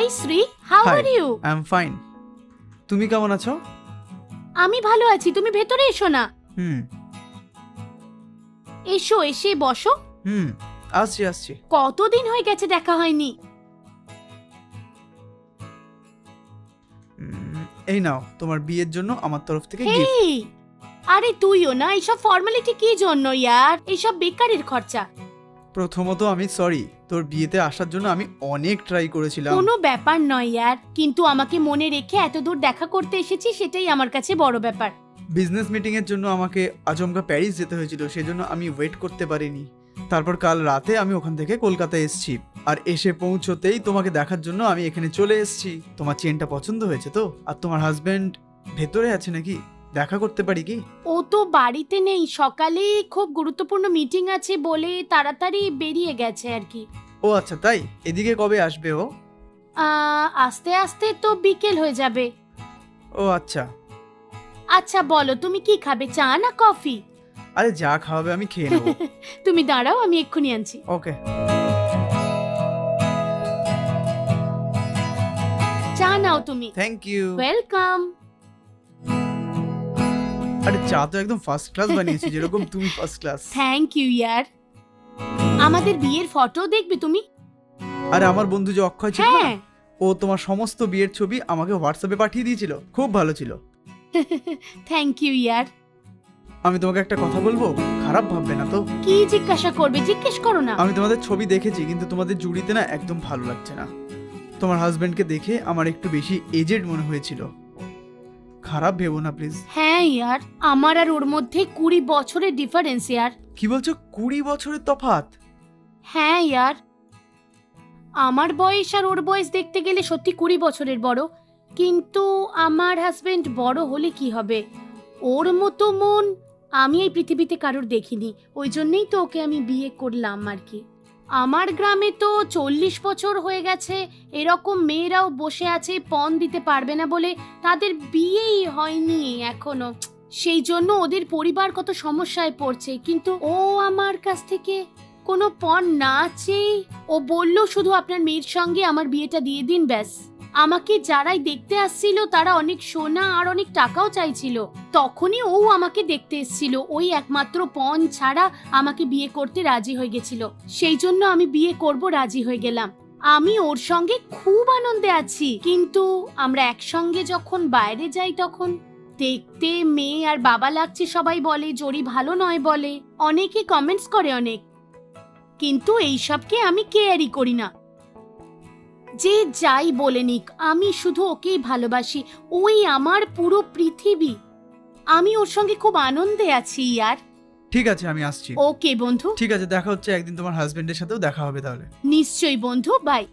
High Shri, how are you? I am fine. তুমি কেমন আছো? আমি ভালো আছি, তুমি ভেতরে এসো না। হুম এসো, এসে বসো। আসছি। কতদিন হয়ে গেছে দেখা হয়নি। এই নাও তোমার বিয়ের জন্য আমার তরফ থেকে গিফট। হেই, আরে তুইও না, এইসব ফর্মালিটি কি জন্য ইয়ার? এইসব বেকারের খরচা। প্রথমত আমি সরি, তোর বিয়েতে আসার জন্য আমি অনেক ট্রাই করেছিলাম। কোনো ব্যাপার নয় ইয়ার, কিন্তু আমাকে মনে রেখে এত দূর দেখা করতে এসেছি, সেটাই আমার কাছে বড় ব্যাপার। বিজনেস মিটিং এর জন্য আমাকে আচমকা প্যারিস যেতে হয়েছিল, সেজন্য আমি ওয়েট করতে পারিনি। তারপর কাল রাতে আমি ওখান থেকে কলকাতায় এসেছি, আর এসে পৌঁছতেই তোমাকে দেখার জন্য আমি এখানে চলে এসেছি। তোমার চেনটা পছন্দ হয়েছে তো? আর তোমার হাজবেন্ড ভেতরে আছে নাকি? দেখা করতে পারি কি? ও তো বাড়িতে নেই, সকালে খুব গুরুত্বপূর্ণ মিটিং আছে বলে তাড়াতাড়ি বেরিয়ে গেছে আর কি। ও আচ্ছা, তাই? এদিকে কবে আসবে ও? আস্তে আস্তে তো বিকেল হয়ে যাবে। ও আচ্ছা। আচ্ছা বলো, তুমি কি খাবে, চা না কফি? আরে যা খাওয়াবে আমি খেয়ে নেবো। তুমি দাঁড়াও, আমি এক্ষুনি আনছি। ওকে। চা নাও তুমি। Thank you. ওয়েলকাম। আরে চা তো একদম ফার্স্ট ক্লাস বানিয়েছি, যেরকম তুমি ফার্স্ট ক্লাস। থ্যাংক ইউ ইয়ার। আমাদের বিয়ের ফটো দেখবে তুমি? আরে আমার বন্ধু যে অক্ষয় ছিল না, হ্যাঁ। ও তোমার সমস্ত বিয়ের ছবি আমাকে হোয়াটসঅ্যাপে পাঠিয়ে দিয়েছিল, খুব ভালো ছিল। থ্যাংক ইউ ইয়ার। আমি তোমাকে একটা কথা বলবো, খারাপ ভাববে না তো? কি জিজ্ঞাসা করবে, জিজ্ঞেস করো না। আমি তোমাদের ছবি দেখেছি, কিন্তু তোমাদের জুড়িতে না একদম ভালো লাগছে না। তোমার হাজবেন্ডকে দেখে আমার একটু বেশি এজেড মনে হয়েছিল। খারাপ ভেবো না প্লিজ। হ্যাঁ ইয়ার, আমার আর ওর মধ্যে 20 বছরের ডিফারেন্স ইয়ার। কি বলছো, 20 বছরের তফাৎ? হ্যাঁ ইয়ার, আমার বয়স আর ওর বয়স দেখতে গেলে সত্যি 20 বছরের বড়, কিন্তু আমার হাজবেন্ড বড় হলে কি হবে, ওর মতো মন আমি এই পৃথিবীতে কারোর দেখিনি। ওই জন্যই তো ওকে আমি বিয়ে করলাম আর কি। আমার গ্রামে তো 40 বছর হয়ে গেছে এরকম মেয়েরাও বসে আছে পণ দিতে পারবে না বলে, তাদের বিয়েই হয়নি এখনো। সেই জন্য ওদের পরিবার কত সমস্যায় পড়ছে, কিন্তু ও আমার কাছ থেকে কোনো পণ না চেয়ে ও বলল শুধু আপনার মেয়ের সঙ্গে আমার বিয়েটা দিয়ে দিন ব্যাস। আমাকে যারাই দেখতে আসছিল তারা অনেক সোনা আর অনেক টাকাও চাইছিল। তখনই ও আমাকে দেখতে এসেছিল, ওই একমাত্র পণ ছাড়া আমাকে বিয়ে করতে রাজি হয়ে গেছিল। সেই জন্য আমি বিয়ে করব রাজি হয়ে গেলাম। আমি ওর সঙ্গে খুব আনন্দে আছি, কিন্তু আমরা একসঙ্গে যখন বাইরে যাই তখন দেখতে মেয়ে আর বাবা লাগছে সবাই বলে, জড়ি ভালো নয় বলে, অনেকে কমেন্টস করে অনেক, কিন্তু এইসবকে আমি কেয়ারই করি না। যে যাই বলে নিক, আমি শুধু ওকেই ভালোবাসি, ওই আমার পুরো পৃথিবী। আমি ওর সঙ্গে খুব আনন্দে আছি ইয়ার। ঠিক আছে, আমি আসছি। ওকে বন্ধু। ঠিক আছে, দেখা হচ্ছে একদিন, তোমার হাজবেন্ডের সাথেও দেখা হবে তাহলে। নিশ্চয়ই বন্ধু, বাই।